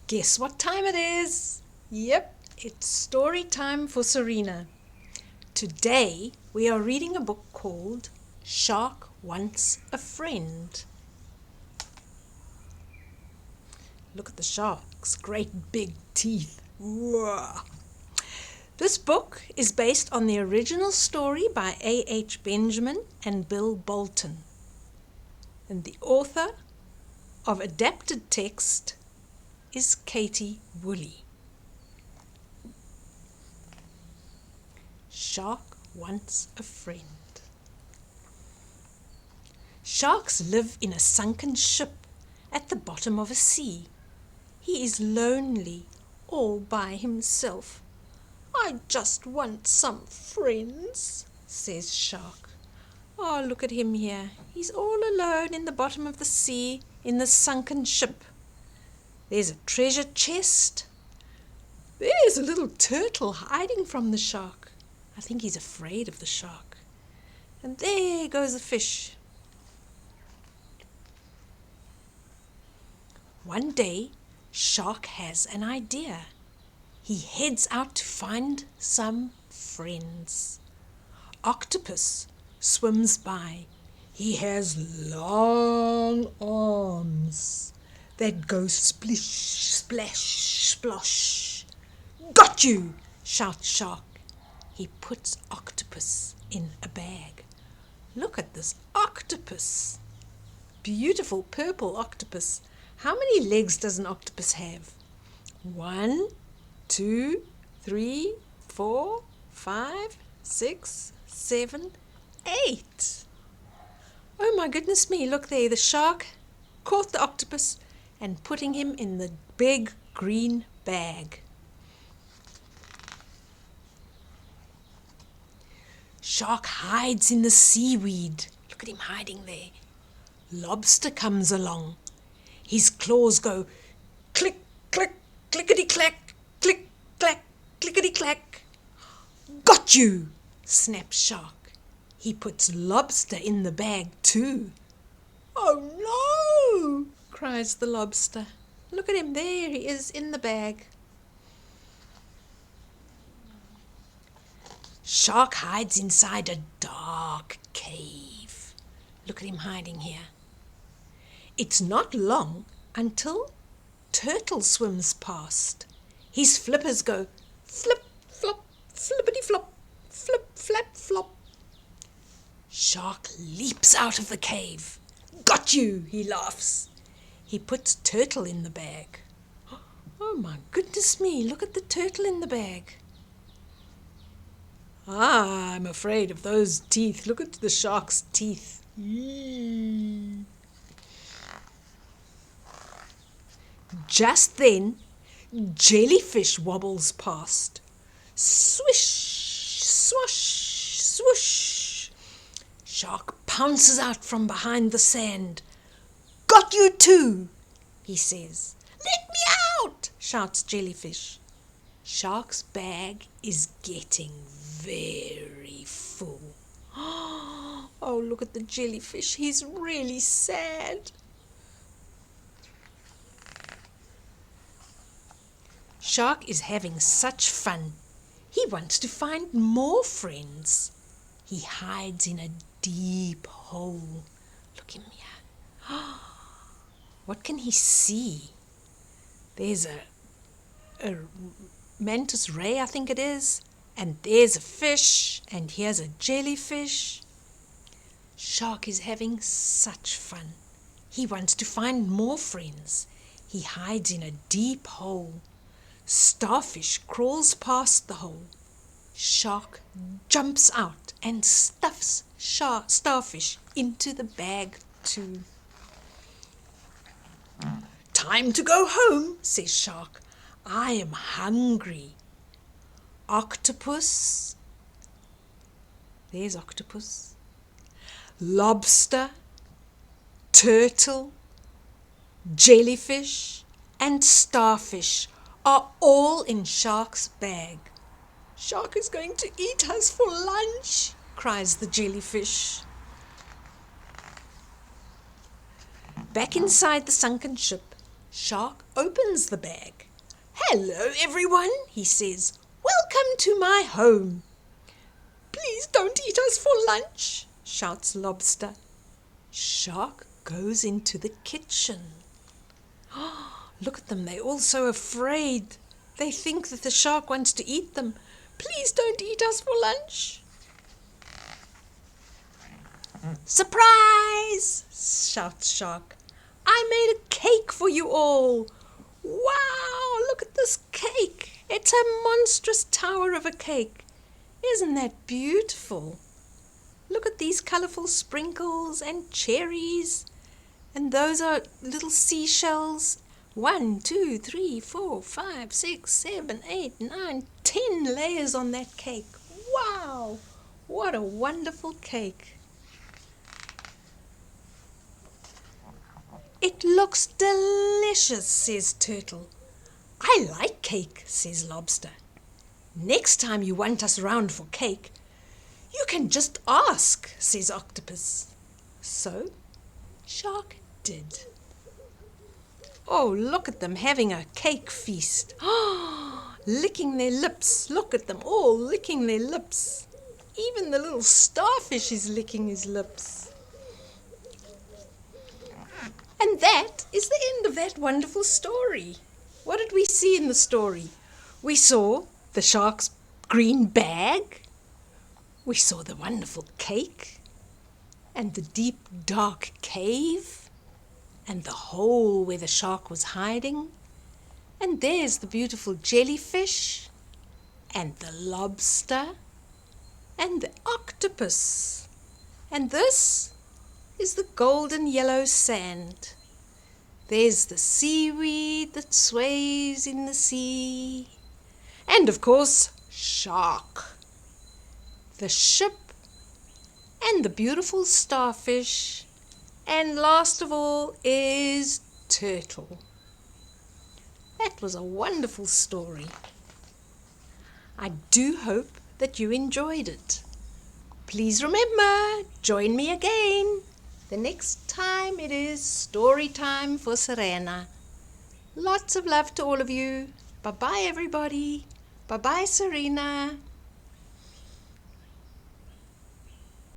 Guess what time it is? Yep, it's story time for Serena. Today we are reading a book called Shark Wants a Friend. Look at the shark's great big teeth. Whoa. This book is based on the original story by A.H.Benjamin and Bill Bolton. And the author of adapted text is Katie Woolley. Shark Wants a Friend. Sharks live in a sunken ship at the bottom of a sea. He is lonely, all by himself. "I just want some friends," says Shark. Oh, look at him here. He's all alone in the bottom of the sea in the sunken ship. There's a treasure chest. There's a little turtle hiding from the shark. I think he's afraid of the shark. And there goes a fish. One day, Shark has an idea. He heads out to find some friends. Octopus swims by. He has long arms that go splish, splash, splosh. "Got you!" shouts Shark. He puts Octopus in a bag. Look at this octopus. Beautiful purple octopus. How many legs does an octopus have? 1, 2, 3, 4, 5, 6, 7, 8. Oh my goodness me, look there. The shark caught the octopus and putting him in the big green bag. Shark hides in the seaweed. Look at him hiding there. Lobster comes along. His claws go click, click, clickety-clack, click, clack, clickety-clack. "Got you!" snaps Shark. He puts Lobster in the bag too. "Oh no!" cries the Lobster. Look at him, there he is in the bag. Shark hides inside a dark cave. Look at him hiding here. It's not long until Turtle swims past. His flippers go flip, flop, flippity flop, flip, flap, flop. Shark leaps out of the cave. "Got you!" he laughs. He puts Turtle in the bag. Oh my goodness me, look at the turtle in the bag. I'm afraid of those teeth. Look at the shark's teeth. Eee. Just then, jellyfish wobbles past. Swish, swash, swoosh. Shark pounces out from behind the sand. "Got you too," he says. "Let me out," shouts jellyfish. Shark's bag is getting very full. Oh, look at the jellyfish. He's really sad. Shark is having such fun. He wants to find more friends. He hides in a deep hole. Look in here. What can he see? There's a mantis ray, I think it is. And there's a fish. And here's a jellyfish. Shark is having such fun. He wants to find more friends. He hides in a deep hole. Starfish crawls past the hole. Shark jumps out and stuffs starfish into the bag too. "Time to go home," says Shark. "I am hungry." Octopus. There's Octopus. Lobster, turtle, jellyfish, and starfish are all in Shark's bag. "Shark is going to eat us for lunch," cries the jellyfish. Back inside the sunken ship, Shark opens the bag. "Hello, everyone," he says. "Welcome to my home." "Please don't eat us for lunch," shouts Lobster. Shark goes into the kitchen. Oh, look at them, they're all so afraid. They think that the shark wants to eat them. "Please don't eat us for lunch." "Surprise!" shouts Shark. "I made a cake for you all. Wow, look at this cake. It's a monstrous tower of a cake. Isn't that beautiful? Look at these colorful sprinkles and cherries. And those are little seashells. 1, 2, 3, 4, 5, 6, 7, 8, 9, 10 layers on that cake. Wow, what a wonderful cake." "It looks delicious," says Turtle. "I like cake," says Lobster. "Next time you want us round for cake, you can just ask," says Octopus. So Shark did. Oh, look at them having a cake feast. Oh, licking their lips. Look at them all licking their lips. Even the little starfish is licking his lips. And that is the end of that wonderful story. What did we see in the story? We saw the shark's green bag. We saw the wonderful cake and the deep, dark cave and the hole where the shark was hiding. And there's the beautiful jellyfish and the lobster and the octopus. And this is the golden yellow sand. There's the seaweed that sways in the sea. And of course, Shark, the ship, and the beautiful starfish, and last of all is Turtle. That was a wonderful story. I do hope that you enjoyed it. Please remember, join me again. The next time it is story time for Serena. Lots of love to all of you. Bye-bye, everybody. Bye-bye, Serena.